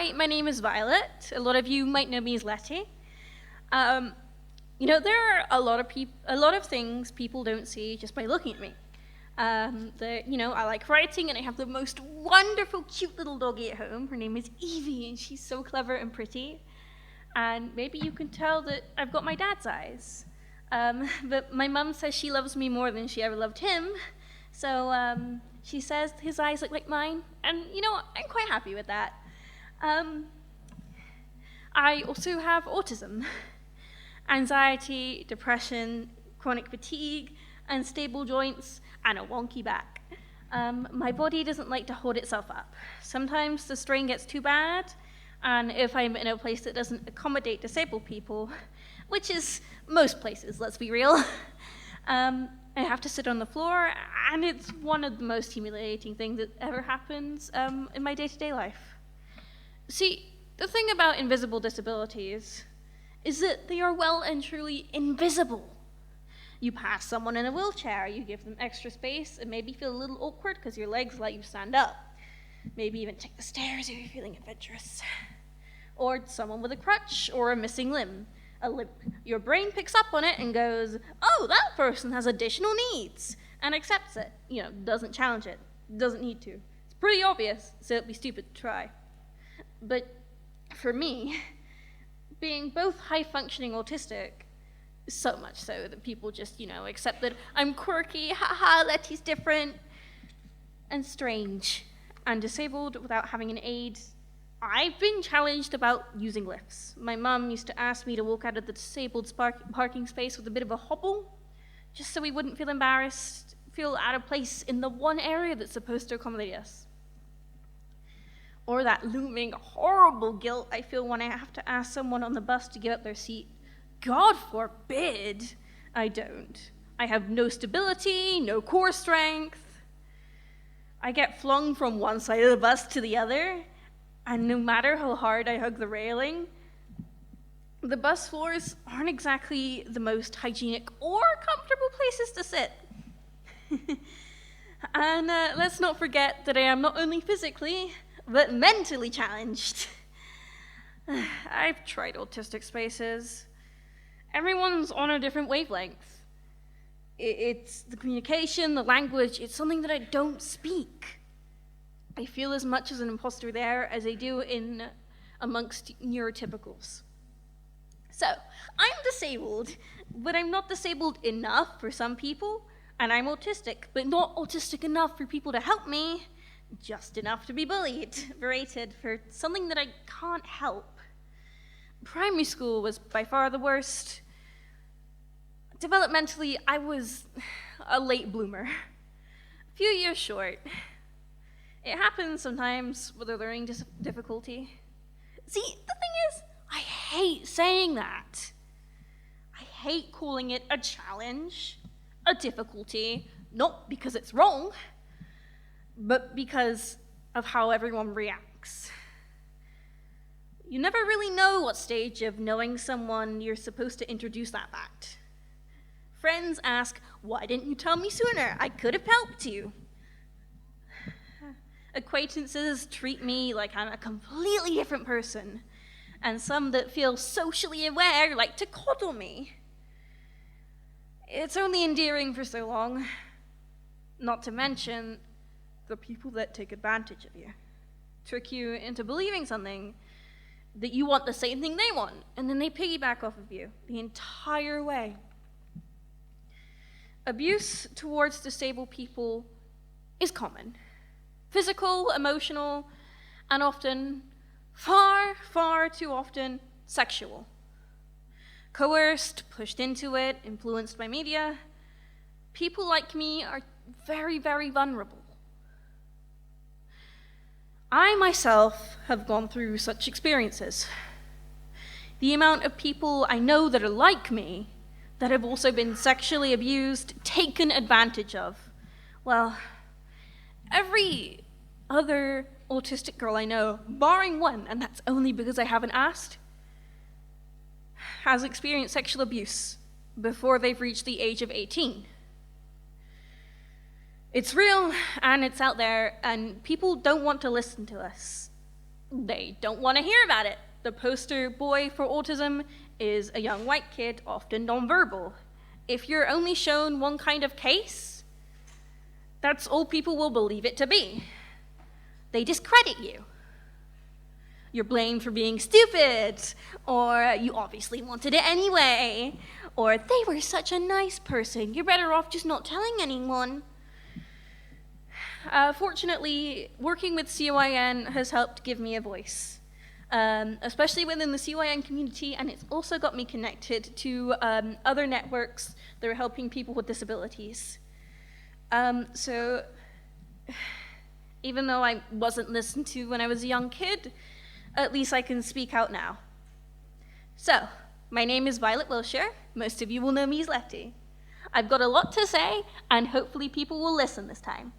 Hi, my name is Violet. A lot of you might know me as Lettie. There are a lot of things people don't see just by looking at me. I like writing, and I have the most wonderful, cute little doggy at home. Her name is Evie, and she's so clever and pretty. And maybe you can tell that I've got my dad's eyes. But my mum says she loves me more than she ever loved him. So she says his eyes look like mine, and I'm quite happy with that. I also have autism, anxiety, depression, chronic fatigue, unstable joints, and a wonky back. My body doesn't like to hold itself up. Sometimes the strain gets too bad, and if I'm in a place that doesn't accommodate disabled people, which is most places, let's be real, I have to sit on the floor, and it's one of the most humiliating things that ever happens in my day-to-day life. See, the thing about invisible disabilities is that they are well and truly invisible. You pass someone in a wheelchair, you give them extra space, and maybe feel a little awkward because your legs let you stand up. Maybe even take the stairs if you're feeling adventurous. Or someone with a crutch or a missing limb. Your brain picks up on it and goes, oh, that person has additional needs, and accepts it. Doesn't challenge it, doesn't need to. It's pretty obvious, so it'd be stupid to try. But for me, being both high-functioning autistic, so much so that people just, accept that I'm quirky, haha, Lettie's different, and strange, and disabled without having an aid, I've been challenged about using lifts. My mum used to ask me to walk out of the disabled parking space with a bit of a hobble, just so we wouldn't feel embarrassed, feel out of place in the one area that's supposed to accommodate us. Or that looming, horrible guilt I feel when I have to ask someone on the bus to give up their seat. God forbid I don't. I have no stability, no core strength. I get flung from one side of the bus to the other, and no matter how hard I hug the railing, the bus floors aren't exactly the most hygienic or comfortable places to sit. And let's not forget that I am not only physically, but mentally challenged. I've tried autistic spaces. Everyone's on a different wavelength. It's the communication, the language, it's something that I don't speak. I feel as much as an imposter there as I do amongst neurotypicals. So, I'm disabled, but I'm not disabled enough for some people, and I'm autistic, but not autistic enough for people to help me, just enough to be berated for something that I can't help. Primary school was by far the worst. Developmentally, I was a late bloomer, a few years short. It happens sometimes with a learning difficulty. See, the thing is, I hate saying that. I hate calling it a challenge, a difficulty, not because it's wrong, but because of how everyone reacts. You never really know what stage of knowing someone you're supposed to introduce that fact. Friends ask, why didn't you tell me sooner? I could have helped you. Acquaintances treat me like I'm a completely different person, and some that feel socially aware like to coddle me. It's only endearing for so long, not to mention the people that take advantage of you, trick you into believing something that you want the same thing they want, and then they piggyback off of you the entire way. Abuse towards disabled people is common. Physical, emotional, and often, far, far too often, sexual. Coerced, pushed into it, influenced by media, people like me are very, very vulnerable. I myself have gone through such experiences. The amount of people I know that are like me, that have also been sexually abused, taken advantage of, well, every other autistic girl I know, barring one, and that's only because I haven't asked, has experienced sexual abuse before they've reached the age of 18. It's real, and it's out there, and people don't want to listen to us. They don't want to hear about it. The poster boy for autism is a young white kid, often nonverbal. If you're only shown one kind of case, that's all people will believe it to be. They discredit you. You're blamed for being stupid, or you obviously wanted it anyway, or they were such a nice person, you're better off just not telling anyone. Fortunately, working with CYN has helped give me a voice, especially within the CYN community, and it's also got me connected to other networks that are helping people with disabilities. So even though I wasn't listened to when I was a young kid, at least I can speak out now. So, my name is Violet Wilshire. Most of you will know me as Lettie. I've got a lot to say, and hopefully people will listen this time.